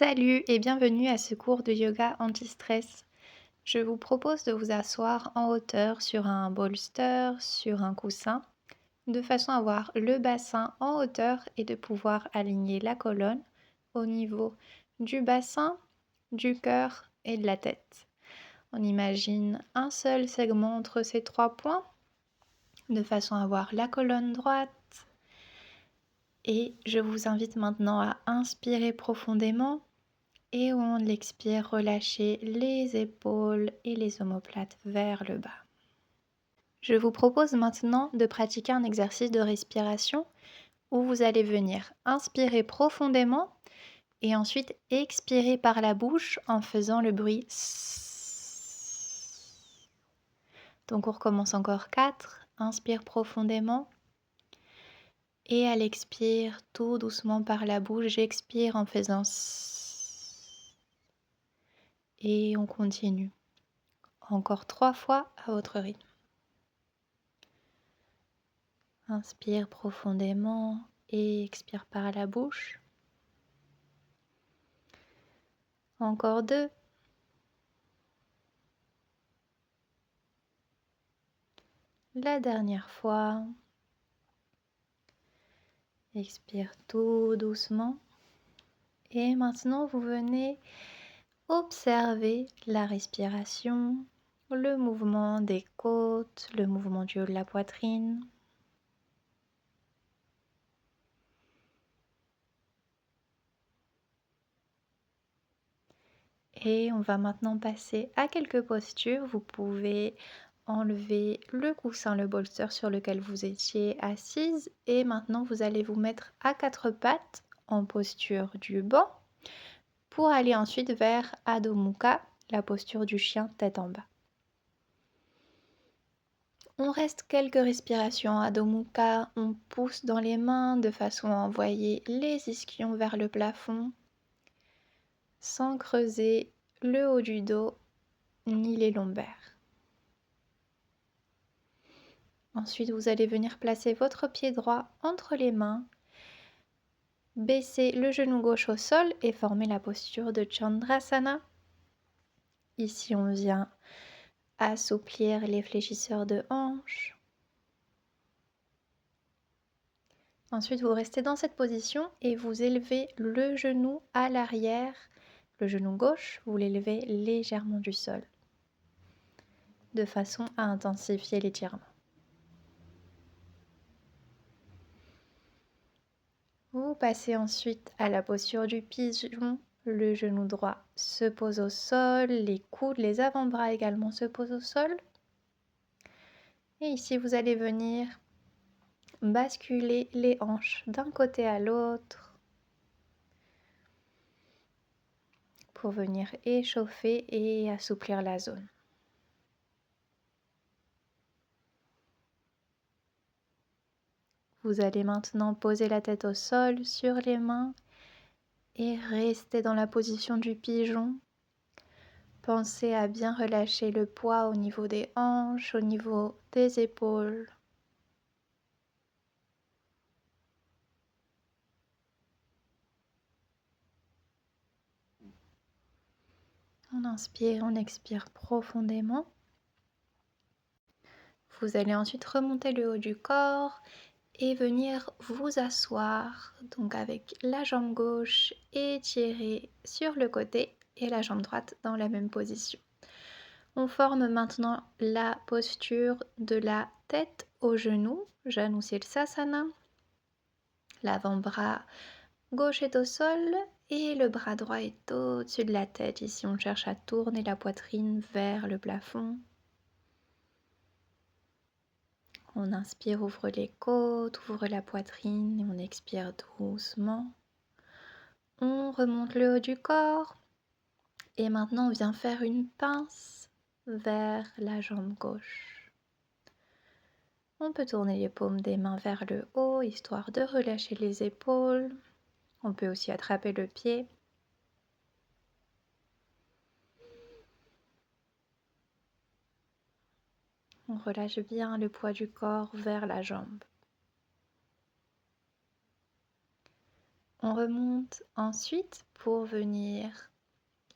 Salut et bienvenue à ce cours de yoga anti-stress. Je vous propose de vous asseoir en hauteur sur un bolster, sur un coussin, de façon à avoir le bassin en hauteur et de pouvoir aligner la colonne au niveau du bassin, du cœur et de la tête. On imagine un seul segment entre ces trois points, de façon à avoir la colonne droite. Et je vous invite maintenant à inspirer profondément. Et on l'expire, relâchez les épaules et les omoplates vers le bas. Je vous propose maintenant de pratiquer un exercice de respiration où vous allez venir inspirer profondément et ensuite expirer par la bouche en faisant le bruit S. Donc on recommence encore 4. Inspire profondément et à l'expire tout doucement par la bouche, j'expire en faisant S. Et on continue. Encore 3 fois à votre rythme. Inspire profondément et expire par la bouche. Encore 2. La dernière fois. Expire tout doucement. Et maintenant, vous venez observer la respiration, le mouvement des côtes, le mouvement du haut de la poitrine. Et on va maintenant passer à quelques postures. Vous pouvez enlever le coussin, le bolster sur lequel vous étiez assise. Et maintenant, vous allez vous mettre à 4 pattes en posture du banc pour aller ensuite vers Adho Mukha, la posture du chien tête en bas. On reste quelques respirations à Adho Mukha. On pousse dans les mains de façon à envoyer les ischions vers le plafond sans creuser le haut du dos ni les lombaires. Ensuite, vous allez venir placer votre pied droit entre les mains, baisser le genou gauche au sol et former la posture de Chandrasana. Ici, on vient assouplir les fléchisseurs de hanches. Ensuite, vous restez dans cette position et vous élevez le genou à l'arrière. Le genou gauche, vous l'élevez légèrement du sol, de façon à intensifier l'étirement. Vous passez ensuite à la posture du pigeon. Le genou droit se pose au sol, les coudes, les avant-bras également se posent au sol. Et ici, vous allez venir basculer les hanches d'un côté à l'autre pour venir échauffer et assouplir la zone. Vous allez maintenant poser la tête au sol sur les mains et rester dans la position du pigeon. Pensez à bien relâcher le poids au niveau des hanches, au niveau des épaules. On inspire, on expire profondément. Vous allez ensuite remonter le haut du corps et venir vous asseoir, donc avec la jambe gauche étirée sur le côté et la jambe droite dans la même position. On forme maintenant la posture de la tête aux genoux, Janu Sirsasana. L'avant-bras gauche est au sol et le bras droit est au-dessus de la tête. Ici, on cherche à tourner la poitrine vers le plafond. On inspire, ouvre les côtes, ouvre la poitrine et on expire doucement. On remonte le haut du corps et maintenant on vient faire une pince vers la jambe gauche. On peut tourner les paumes des mains vers le haut histoire de relâcher les épaules. On peut aussi attraper le pied. On relâche bien le poids du corps vers la jambe. On remonte ensuite pour venir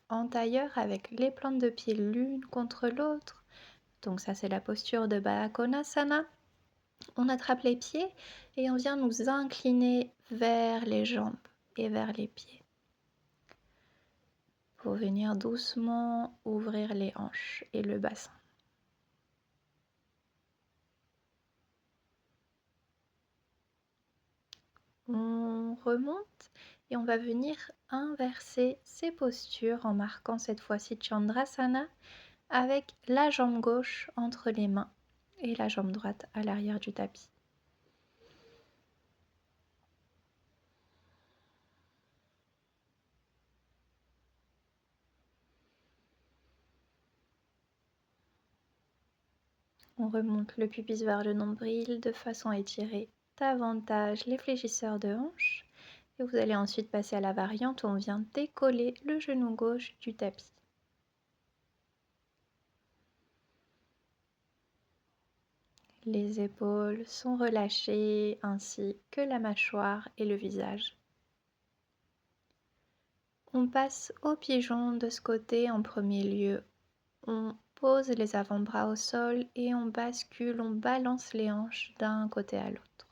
en tailleur avec les plantes de pied l'une contre l'autre. Donc ça, c'est la posture de Baddha Konasana. On attrape les pieds et on vient nous incliner vers les jambes et vers les pieds pour venir doucement ouvrir les hanches et le bassin. On remonte et on va venir inverser ces postures en marquant cette fois-ci Chandrasana avec la jambe gauche entre les mains et la jambe droite à l'arrière du tapis. On remonte le pubis vers le nombril de façon à étirer davantage les fléchisseurs de hanches. Et vous allez ensuite passer à la variante où on vient décoller le genou gauche du tapis. Les épaules sont relâchées ainsi que la mâchoire et le visage. On passe au pigeon de ce côté en premier lieu. On pose les avant-bras au sol et on bascule, on balance les hanches d'un côté à l'autre.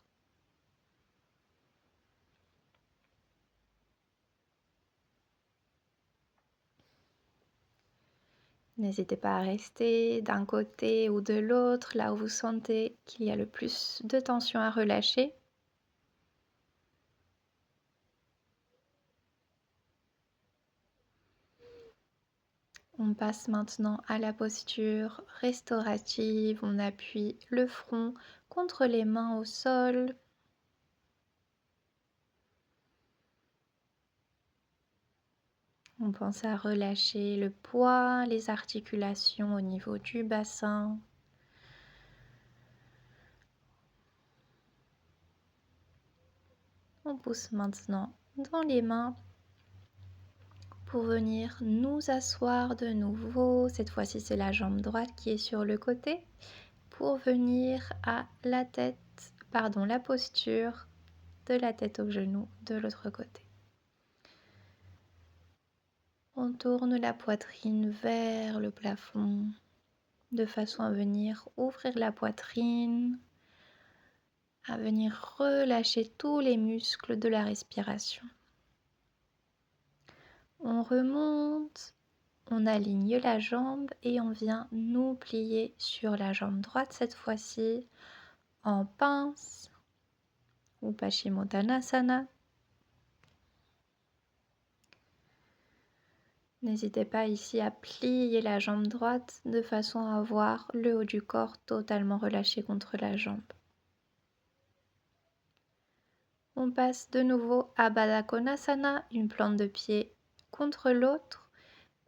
N'hésitez pas à rester d'un côté ou de l'autre, là où vous sentez qu'il y a le plus de tension à relâcher. On passe maintenant à la posture restaurative. On appuie le front contre les mains au sol. On pense à relâcher le poids, les articulations au niveau du bassin. On pousse maintenant dans les mains pour venir nous asseoir de nouveau. Cette fois-ci, c'est la jambe droite qui est sur le côté pour venir à la posture de la tête au genou de l'autre côté. On tourne la poitrine vers le plafond de façon à venir ouvrir la poitrine, à venir relâcher tous les muscles de la respiration. On remonte, on aligne la jambe et on vient nous plier sur la jambe droite cette fois-ci en pince ou Paschimottanasana. N'hésitez pas ici à plier la jambe droite de façon à avoir le haut du corps totalement relâché contre la jambe. On passe de nouveau à Baddha Konasana, une plante de pied contre l'autre.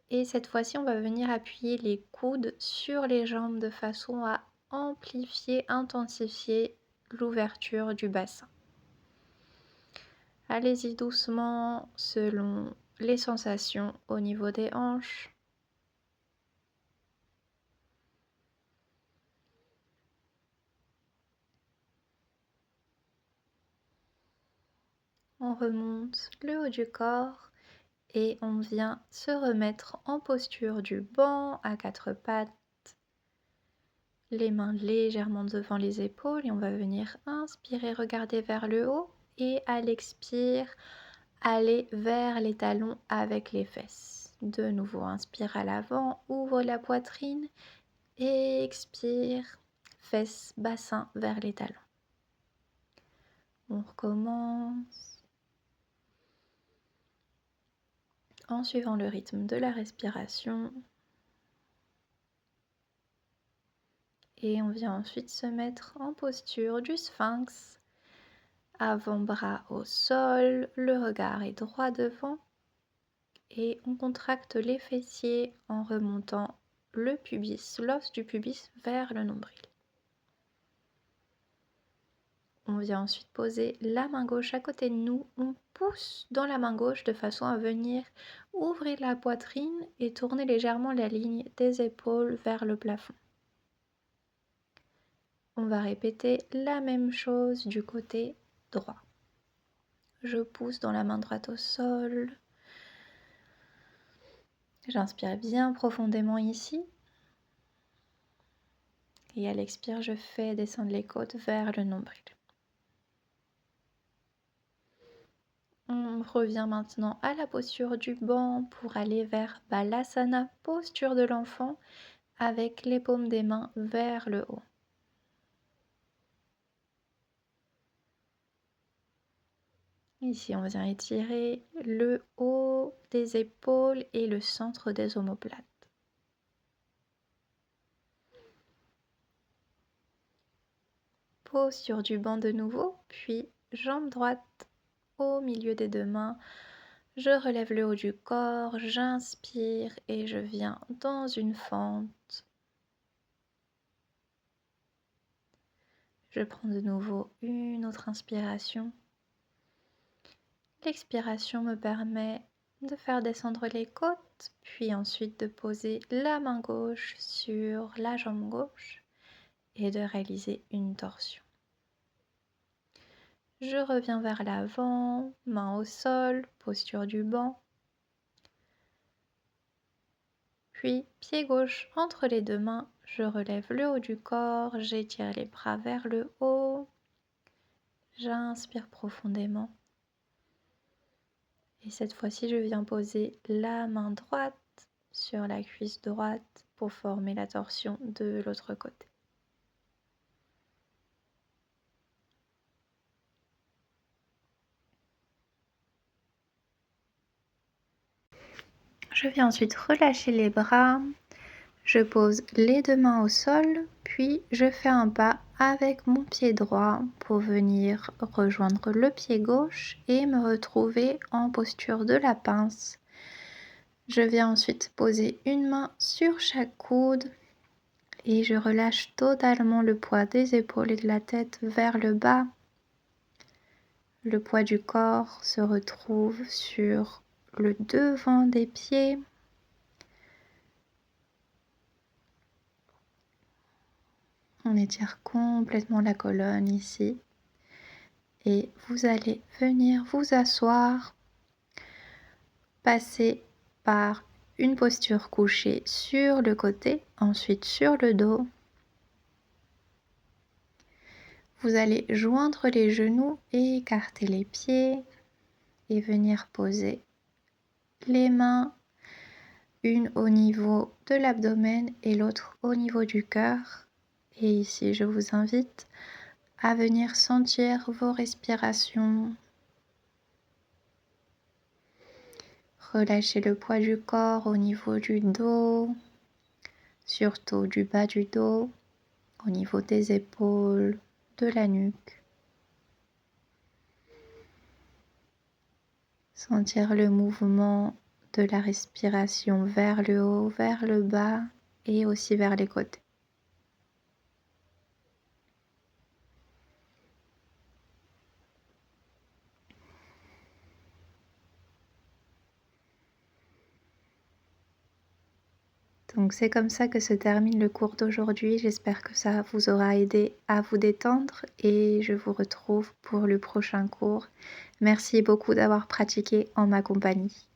Et cette fois-ci, on va venir appuyer les coudes sur les jambes de façon à amplifier, intensifier l'ouverture du bassin. Allez-y doucement selon les sensations au niveau des hanches. On remonte le haut du corps et on vient se remettre en posture du banc à quatre pattes. Les mains légèrement devant les épaules et on va venir inspirer, regarder vers le haut et à l'expire, aller vers les talons avec les fesses. De nouveau, inspire à l'avant, ouvre la poitrine et expire, fesses, bassin vers les talons. On recommence en suivant le rythme de la respiration. Et on vient ensuite se mettre en posture du sphinx. Avant-bras au sol, le regard est droit devant. Et on contracte les fessiers en remontant le pubis, l'os du pubis vers le nombril. On vient ensuite poser la main gauche à côté de nous. On pousse dans la main gauche de façon à venir ouvrir la poitrine et tourner légèrement la ligne des épaules vers le plafond. On va répéter la même chose du côté droit. Je pousse dans la main droite au sol. J'inspire bien profondément ici. Et à l'expire, je fais descendre les côtes vers le nombril. On revient maintenant à la posture du banc pour aller vers Balasana, posture de l'enfant, avec les paumes des mains vers le haut. Ici, on vient étirer le haut des épaules et le centre des omoplates. Posture du banc de nouveau, puis jambe droite au milieu des deux mains. Je relève le haut du corps, j'inspire et je viens dans une fente. Je prends de nouveau une autre inspiration. L'expiration me permet de faire descendre les côtes, puis ensuite de poser la main gauche sur la jambe gauche et de réaliser une torsion. Je reviens vers l'avant, main au sol, posture du banc. Puis, pied gauche entre les deux mains, je relève le haut du corps, j'étire les bras vers le haut. J'inspire profondément. Et cette fois-ci, je viens poser la main droite sur la cuisse droite pour former la torsion de l'autre côté. Je viens ensuite relâcher les bras. Je pose les deux mains au sol, puis je fais un pas avec mon pied droit pour venir rejoindre le pied gauche et me retrouver en posture de la pince. Je viens ensuite poser une main sur chaque coude et je relâche totalement le poids des épaules et de la tête vers le bas. Le poids du corps se retrouve sur le devant des pieds. On étire complètement la colonne ici. Et vous allez venir vous asseoir, passer par une posture couchée sur le côté, ensuite sur le dos. Vous allez joindre les genoux et écarter les pieds et venir poser les mains, une au niveau de l'abdomen et l'autre au niveau du cœur. Et ici, je vous invite à venir sentir vos respirations. Relâchez le poids du corps au niveau du dos, surtout du bas du dos, au niveau des épaules, de la nuque. Sentir le mouvement de la respiration vers le haut, vers le bas et aussi vers les côtés. Donc c'est comme ça que se termine le cours d'aujourd'hui. J'espère que ça vous aura aidé à vous détendre et je vous retrouve pour le prochain cours. Merci beaucoup d'avoir pratiqué en ma compagnie.